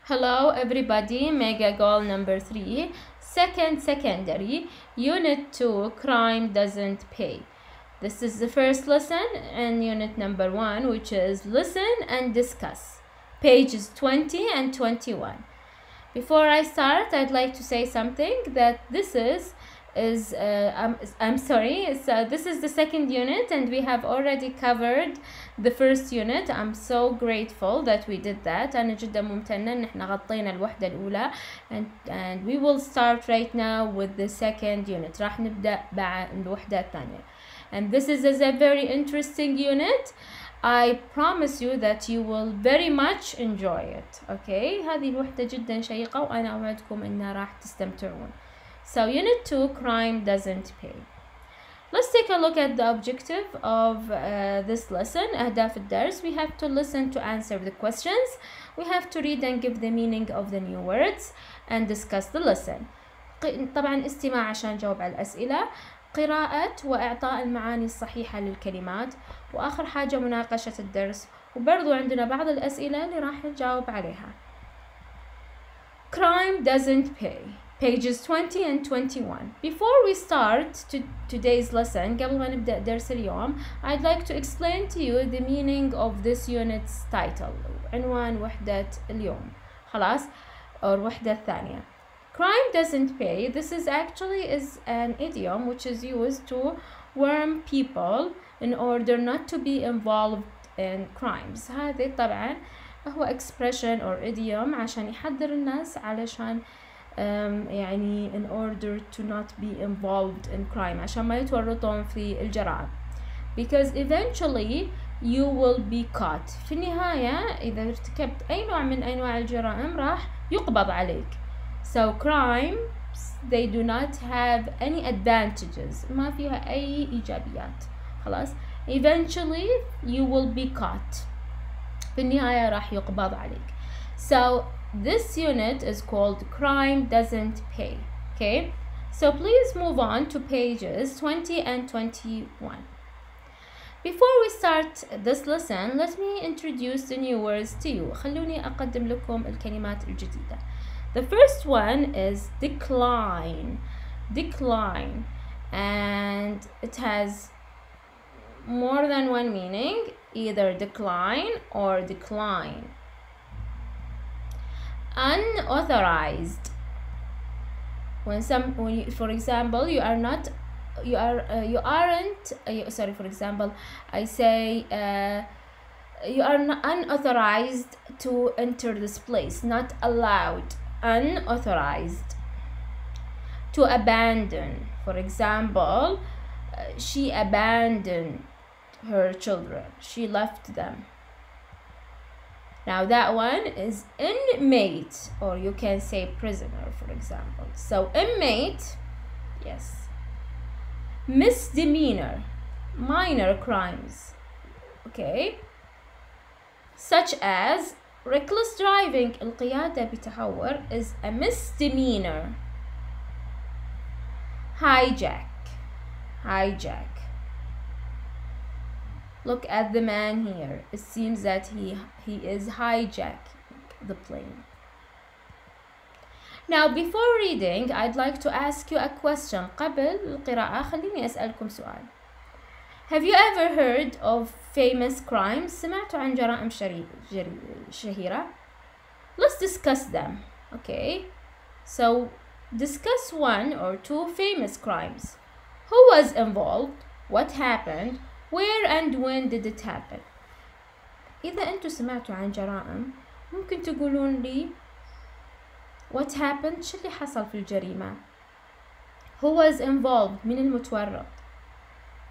Hello everybody, mega goal number 3, second secondary, unit 2, crime doesn't pay. This is the first lesson in unit number 1, which is listen and discuss, pages 20 and 21. Before I start, I'd like to say something that this is this is the second unit and we have already covered the first unit. I'm so grateful that we did that. أنا جدا ممتنة إن إحنا غطينا الوحدة الأولى and we will start right now with the second unit. راح نبدأ مع الوحدة الثانية. And this is a very interesting unit. I promise you that you will very much enjoy it. Okay, هذه الوحدة جدا شيقة وأنا أوعدكم إنها راح تستمتعون. So unit 2, crime doesn't pay. Let's take a look at the objective of this lesson. أهداف الدرس. We have to listen to answer the questions. We have to read and give the meaning of the new words and discuss the lesson. طبعا استماع عشان نجاوب على الأسئلة. قراءة وإعطاء المعاني الصحيحة للكلمات. وآخر حاجة مناقشة الدرس. وبرضو عندنا بعض الأسئلة اللي راح نجاوب عليها. Crime doesn't pay. Pages 20 and 21. Before we start today's lesson, قبل ما نبدأ درس اليوم, I'd like to explain to you the meaning of this unit's title. عنوان وحدة اليوم. خلاص? or وحدة الثانية. Crime doesn't pay. This is an idiom which is used to warn people in order not to be involved in crimes. هذا طبعا هو expression or idiom عشان يحذر الناس علشان يعني in order to not be involved in crime عشان ما يتورطون في الجرائم because eventually you will be caught. في النهاية إذا ارتكبت أي نوع من أنواع الجرائم راح يقبض عليك. So crimes they do not have any advantages. ما فيها أي إيجابيات. خلاص. Eventually you will be caught. في النهاية راح يقبض عليك. So this unit is called crime doesn't pay. Okay, so please move on to pages 20 and 21. Before we start this lesson, let me introduce the new words to you. خلوني أقدم لكم الكلمات الجديدة. The first one is decline. Decline, and it has more than one meaning, either decline or decline. Unauthorized, for example for example I say you are not unauthorized to enter this place, not allowed. Unauthorized. To abandon, for example she abandoned her children, she left them. Now that one is inmate, or you can say prisoner, for example. So inmate, yes. Misdemeanor, minor crimes, okay, such as reckless driving. القيادة بتهور is a misdemeanor. Hijack. Look at the man here. It seems that he is hijacking the plane. Now before reading, I'd like to ask you a question. قبل القراءة خليني أسألكم سؤال. Have you ever heard of famous crimes? سمعتوا عن جرائم شهيرة? Let's discuss them. Okay. So discuss one or two famous crimes. Who was involved? What happened? Where and when did it happen? إذا أنتوا سمعتوا عن جرائم ممكن تقولون لي what happened؟ شو اللي حصل في الجريمة؟ Who was involved؟ من المتورط؟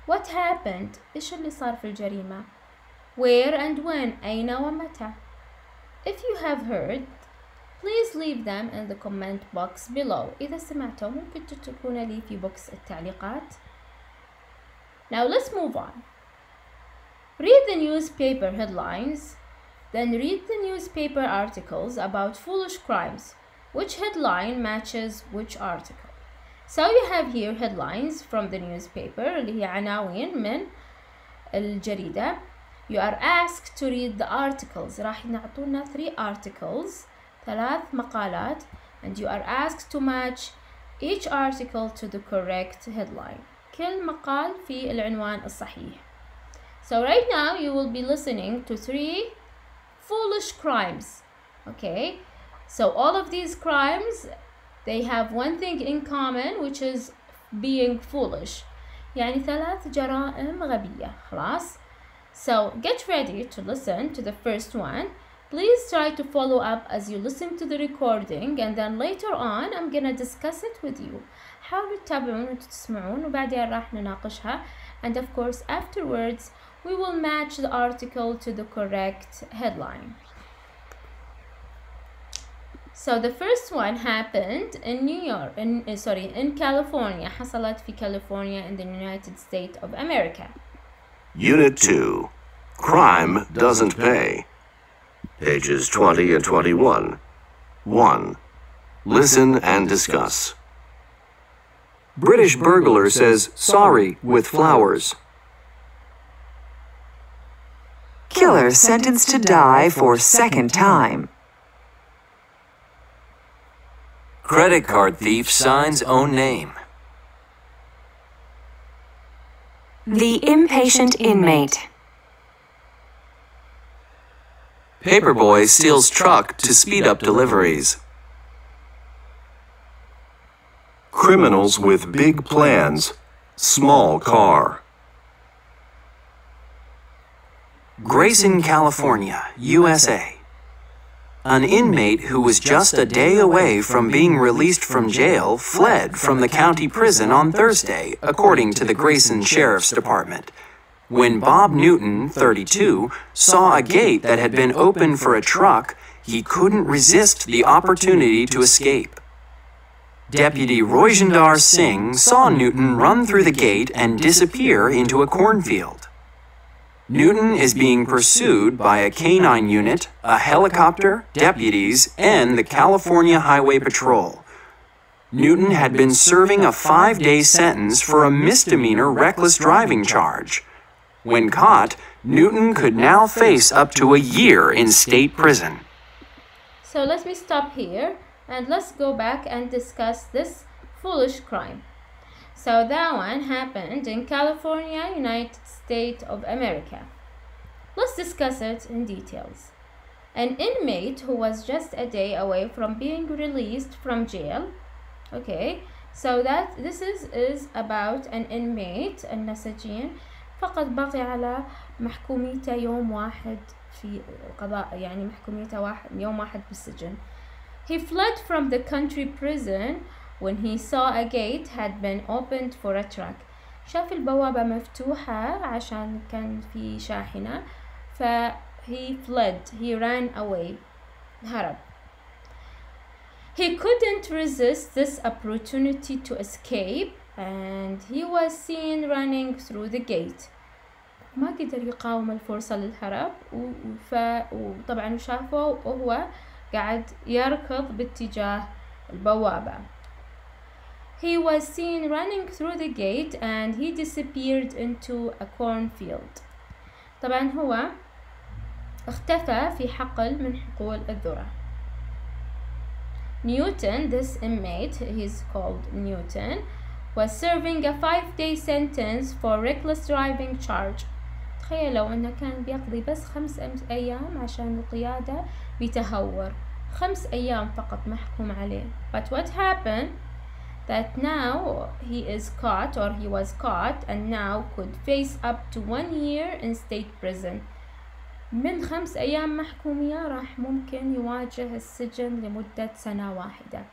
What happened؟ إيش اللي صار في الجريمة؟ Where and when؟ أين ومتى؟ If you have heard, please leave them in the comment box below. إذا سمعتوا ممكن تتركون لي في بوكس التعليقات. Now let's move on. Read the newspaper headlines, then read the newspaper articles about foolish crimes. Which headline matches which article? So you have here headlines from the newspaper اللي هي عناوين من الجريدة. You are asked to read the articles. راح نعطونا 3 articles 3 مقالات and you are asked to match each article to the correct headline. كل مقال في العنوان الصحيح. So right now you will be listening to 3 foolish crimes. Okay, so all of these crimes, they have one thing in common, which is being foolish. يعني 3 جرائم غبية. خلاص. So get ready to listen to the first one. Please try to follow up as you listen to the recording, and then later on I'm gonna discuss it with you. حاولوا تتابعون وتسمعون وبعدين راح نناقشها. And of course afterwards we will match the article to the correct headline. So the first one happened in in California. حصلت في California in the United States of America. Unit 2. Crime doesn't pay. Pages 20 and 21. 1. Listen and discuss. British burglar says sorry with flowers. Killer sentenced to die for second time. Credit card thief signs own name. The impatient inmate. Paperboy steals truck to speed up deliveries. Criminals with big plans. Small car. Grayson, California, USA. An inmate who was just a day away from being released from jail fled from the county prison on Thursday, according to the Grayson Sheriff's Department. When Bob Newton, 32, saw a gate that had been open for a truck, he couldn't resist the opportunity to escape. Deputy Roijendar Singh saw Newton run through the gate and disappear into a cornfield. Newton is being pursued by a canine unit, a helicopter, deputies, and the California Highway Patrol. Newton had been serving a 5-day sentence for a misdemeanor reckless driving charge. When caught, Newton could now face up to a year in state prison. So let me stop here and let's go back and discuss this foolish crime. So that one happened in California, United States of America. Let's discuss it in details. An inmate who was just a day away from being released from jail. Okay, so that this is about an inmate النسجين فقط بقي على محكوميته يوم واحد في القضاء، يعني محكوميته يوم واحد بالسجن. He fled from the country prison when he saw a gate had been opened for a truck. شاف البوابة مفتوحة عشان كان في شاحنة، he fled, he ran away, هرب. He couldn't resist this opportunity to escape and he was seen running through the gate. ما قدر يقاوم الفرصة للهرب وطبعا شافه وهو قاعد يركض باتجاه البوابة. He was seen running through the gate and he disappeared into a cornfield. طبعا هو اختفى في حقل من حقول الذرة. Newton, this inmate, he's called Newton, was serving a 5-day sentence for reckless driving charge. تخيلوا انه كان بيقضي بس 5 أيام عشان القيادة بتهور. 5 أيام فقط محكوم عليه. But what happened? That now he is caught, or he was caught, and now could face up to 1 year in state prison. من 5 أيام محكومية راح ممكن يواجه السجن لمدة 1 سنة.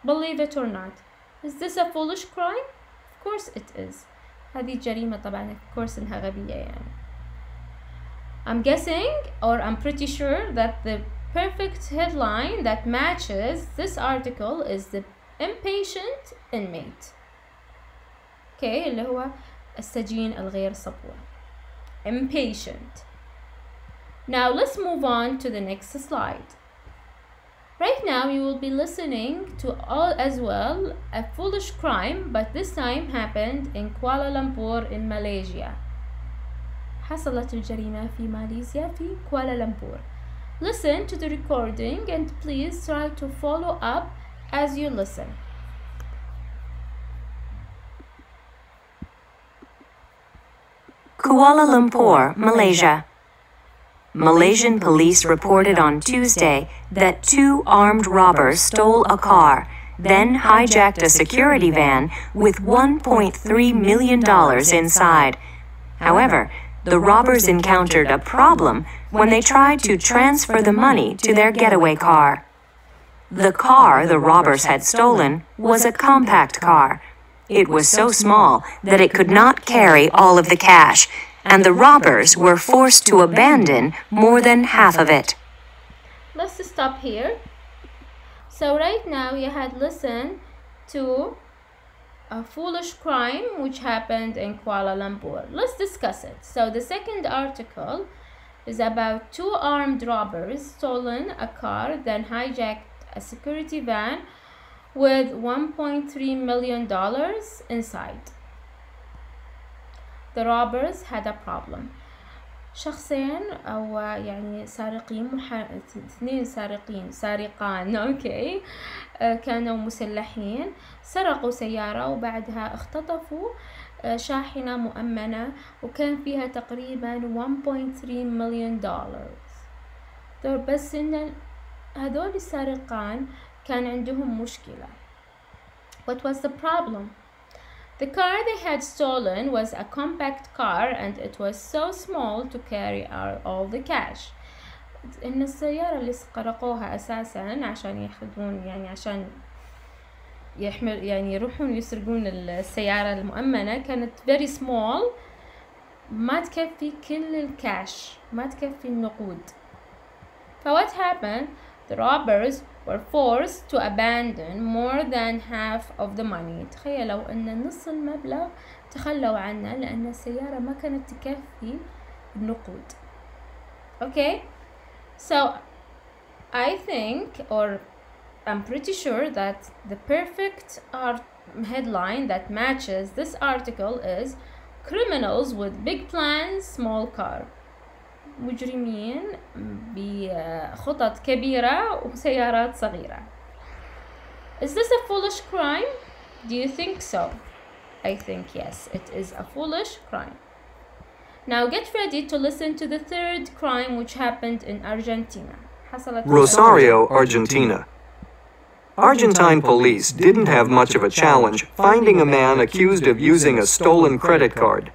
Believe it or not. Is this a foolish crime? Of course it is. هذه جريمة طبعا of course إنها غبية يعني. I'm guessing, or I'm pretty sure, that the perfect headline that matches this article is the impatient inmate. Okay, اللي هو السجين الغير صبور. Impatient. Now let's move on to the next slide. Right now you will be listening to all as well a foolish crime, but this time happened in Kuala Lumpur in Malaysia. حصلت الجريمة في ماليزيا في كوالالمبور. Listen to the recording and please try to follow up as you listen. Kuala Lumpur, Malaysia. Malaysian police reported on Tuesday that 2 armed robbers stole a car, then hijacked a security van with $1.3 million inside. However, the robbers encountered a problem when they tried to transfer the money to their getaway car. The car the robbers had stolen was a compact car. It was so small that it could not carry all of the cash, and the robbers were forced to abandon more than half of it. Let's stop here. So right now you had listened to a foolish crime which happened in Kuala Lumpur. Let's discuss it. So the second article is about 2 armed robbers stolen a car, then hijacked a security van with $1.3 million inside. The robbers had a problem. شخصين أو يعني اثنين سارقان أوكي كانوا مسلحين، سرقوا سيارة وبعدها اختطفوا شاحنة مؤمنة وكان فيها تقريبا $1.3 million. بس إن هذول السارقان كان عندهم مشكلة. What was the problem? The car they had stolen was a compact car and it was so small to carry all the cash. إن السيارة اللي سرقوها أساساً عشان ياخذون يعني عشان يحمل يعني يروحون يسرقون السيارة المؤمنة كانت very small، ما تكفي كل الكاش، ما تكفي النقود. What happened? The robbers were forced to abandon more than half of the money. تخيلوا أن نص المبلغ تخلوا عنه لأن السيارة ما كانت تكفي النقود. Okay, so I think, or I'm pretty sure that the perfect headline that matches this article is criminals with big plans, small car. مجرمين بخطط كبيرة وسيارات صغيرة. Is this a foolish crime? Do you think so? I think yes, it is a foolish crime. Now get ready to listen to the third crime which happened in Argentina. Rosario, Argentina. Argentine police didn't have much of a challenge finding a man accused of using a stolen credit card.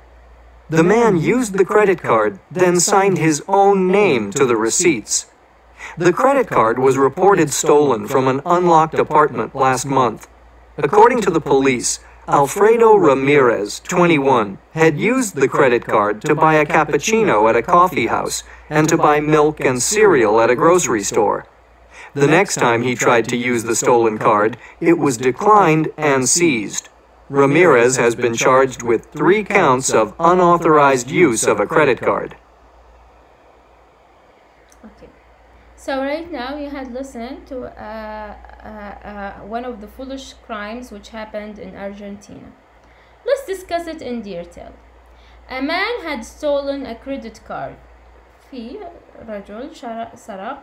The man used the credit card, then signed his own name to the receipts. The credit card was reported stolen from an unlocked apartment last month. According to the police, Alfredo Ramirez, 21, had used the credit card to buy a cappuccino at a coffee house and to buy milk and cereal at a grocery store. The next time he tried to use the stolen card, it was declined and seized. Ramirez has been charged with 3 counts of unauthorized use of a credit card. Okay, so right now you had listened to one of the foolish crimes which happened in Argentina. Let's discuss it in detail. A man had stolen a credit card. في رجل سرق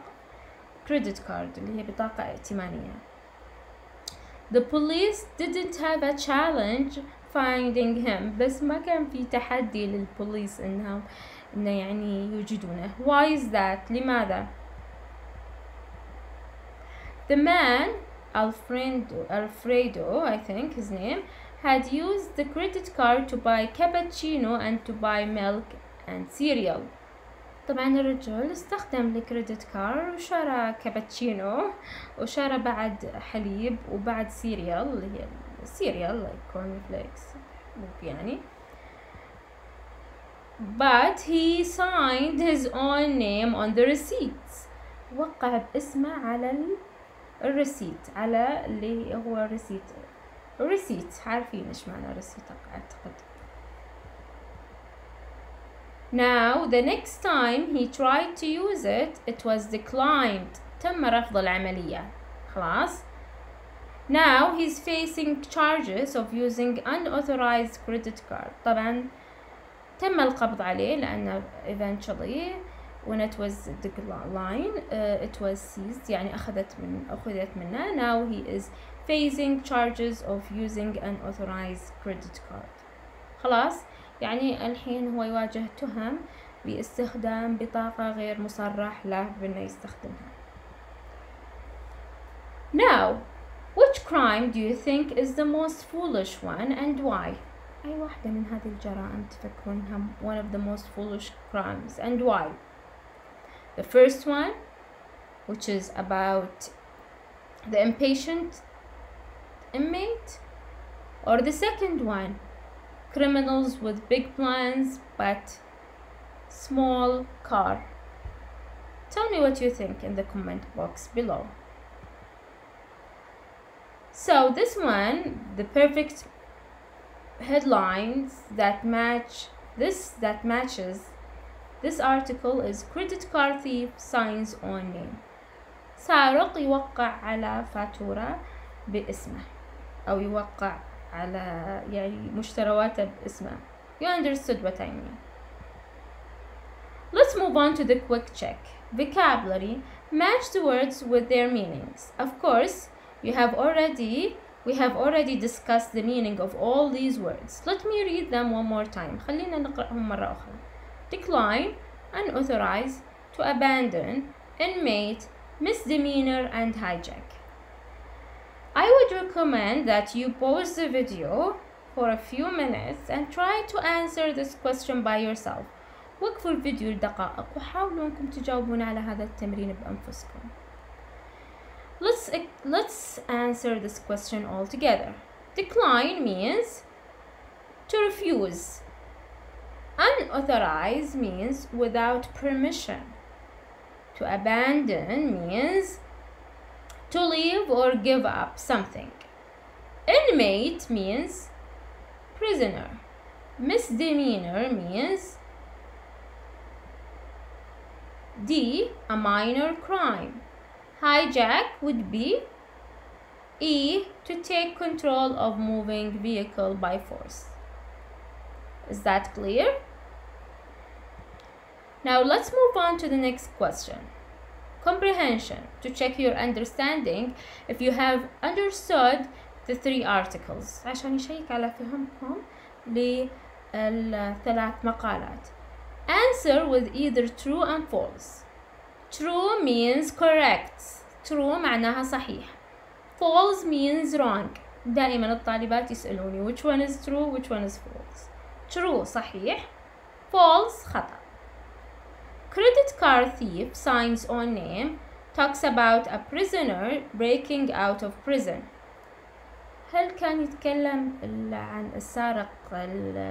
credit card اللي هي بطاقة ائتمانية. The police didn't have a challenge finding him. بس ما كان في تحدي للبوليس إنه يعني يوجدونه. Why is that? لماذا؟ The man, Alfredo, I think his name, had used the credit card to buy cappuccino and to buy milk and cereal. طبعا الرجل استخدم الكريدت كارد وشرى كابتشينو وشرى بعد حليب وبعد سيريال اللي هي السيريال like corn flakes يعني. But he signed his own name on the receipts. وقع باسمه على الريسيت، على اللي هو ريسيت عارفين ايش معنى ريسيت اعتقد. Now, the next time he tried to use it, it was declined. تم رفض العملية. خلاص. Now, he's facing charges of using unauthorized credit card. طبعا تم القبض عليه لأنه eventually when it was declined, it was seized يعني أخذت منه. Now he is facing charges of using an authorized credit card. خلاص يعني الحين هو يواجه تهم باستخدام بطاقة غير مصرح له بأنه يستخدمها. Now, which crime do you think is the most foolish one and why? أي واحدة من هذه الجرائم تفكرونها one of the most foolish crimes and why? The first one, which is about the impatient inmate, or the second one, criminals with big plans but small car? Tell me what you think in the comment box below. So this one, the perfect headlines that matches this article is credit card thief signs on name. سارق يوقع على فاتورة باسمه أو يوقع على يعني مشترواته باسمه. You understood what I mean. Let's move on to the quick check. Vocabulary. Match the words with their meanings. Of course, we have already discussed the meaning of all these words. Let me read them one more time. خلينا نقرأهم مرة أخرى. Decline, unauthorized, to abandon, inmate, misdemeanor, and hijack. I would recommend that you pause the video for a few minutes and try to answer this question by yourself. وقفوا الفيديو لدقائق وحاولوا أنكم تجاوبون على هذا التمرين بأنفسكم. Let's answer this question all together. Decline means to refuse. Unauthorized means without permission. To abandon means to leave or give up something. Inmate means prisoner. Misdemeanor means D, a minor crime. Hijack would be E, to take control of moving vehicle by force. Is that clear? Now let's move on to the next question. Comprehension, to check your understanding if you have understood the three articles. عشان يشيك على فهمكم للثلاث مقالات. Answer with either true and false. True means correct. True معناها صحيح. False means wrong. دائما الطالبات يسألوني which one is true, which one is false. True صحيح. False خطأ. Credit card thief signs on name talks about a prisoner breaking out of prison. هل كان يتكلم عن السارق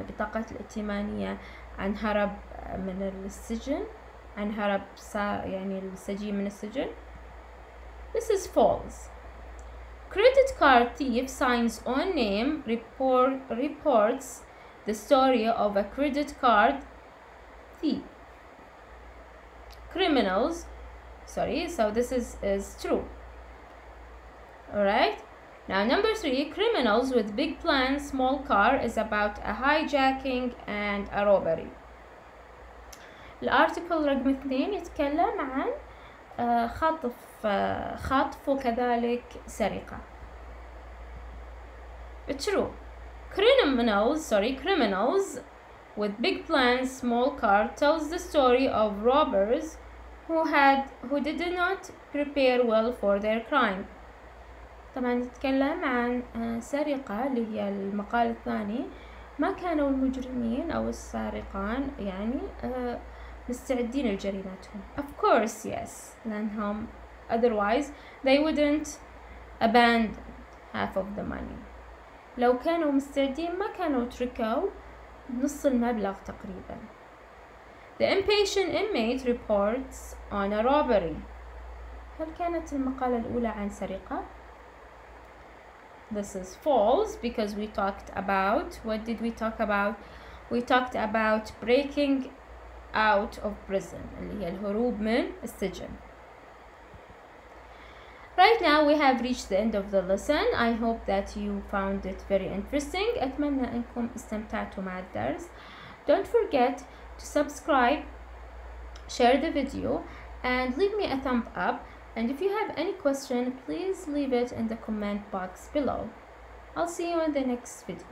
بطاقة الائتمانية عن هرب من السجن؟ عن هرب يعني السجين من السجن؟ This is false. Credit card thief signs on name reports the story of a credit card thief. Criminals, sorry, so this is true. Alright, now number 3, criminals with big plans, small car is about a hijacking and a robbery. الارتيكل رقم 2 يتكلم عن خطف وكذلك سرقة. True. Criminals with big plans, small car tells the story of robbers who did not prepare well for their crime. طبعا نتكلم عن سرقة اللي هي المقال الثاني، ما كانوا المجرمين أو السارقان يعني مستعدين لجريمتهم. Of course yes، لأنهم otherwise they wouldn't abandon half of the money. لو كانوا مستعدين ما كانوا تركوا نص المبلغ تقريبا. The impatient inmate reports on a robbery. هل كانت المقالة الأولى عن سرقة؟ This is false because we talked about, what did we talk about? We talked about breaking out of prison اللي هي الهروب من السجن. Right now we have reached the end of the lesson. I hope that you found it very interesting. أتمنى أنكم استمتعتوا مع الدرس. Don't forget to subscribe, share the video, and leave me a thumb up. And if you have any question, please leave it in the comment box below. I'll see you in the next video.